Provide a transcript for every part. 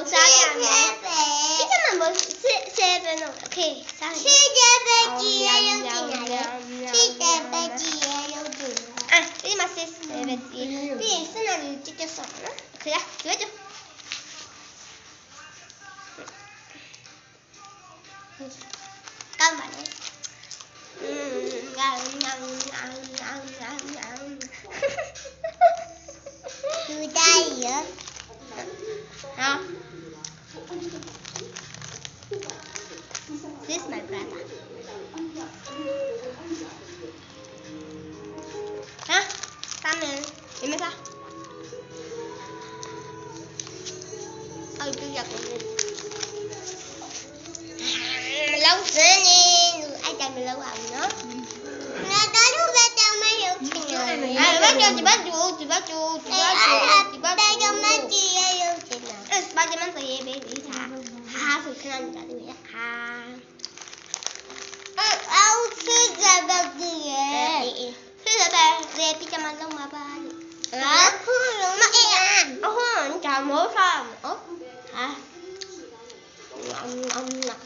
冇စားရမယ်ဒီကမှာ冇7咯 OK စား7ပဲကြည့်ရရုပ်တင်ရတယ်7ပဲကြည့်ရရုပ်တင်ဒီမှာ7ပဲကြည့်ပြီးရင်စနေလေးကြည့်ကြဆောနော် OK လားကြည့်ကြကောင်းပါလေသူတိုင်းရဟာ This is my brother ဟာသားမင်းဒီမစားအော်ကြည့်ရကုန်မလောက်စင်းနေအဲ့တိုင်းမလောက်အောင်နော်ငါတို့ဘက်တောင်မရုပ်ချင်တယ်ဒီဘက်ကျူဒီဘက်ကျူဒီဘက်ကျူဒီဘက်ကျူဒီဘက်ကျူမကြည့်ရရုပ်ချင်တယ်အဲ့စပါဂျမန်တရေဘေးဒီဟာဟာဆိုခဏနေတာတွေ့ရဟာအော်စစ်ကြတဲ့ကြီးရဲ့စစ်ကြတဲ့ရေပြချမလုံးမှာပါဟာခုလုံးမအေးအခုဒါမိုးစားနော်ဟာ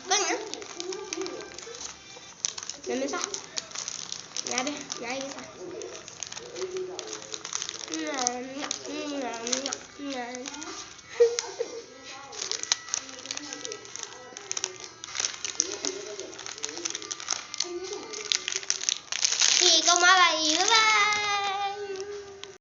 ဘယ်နဲ့Mami sa. Nabi, nabi sa.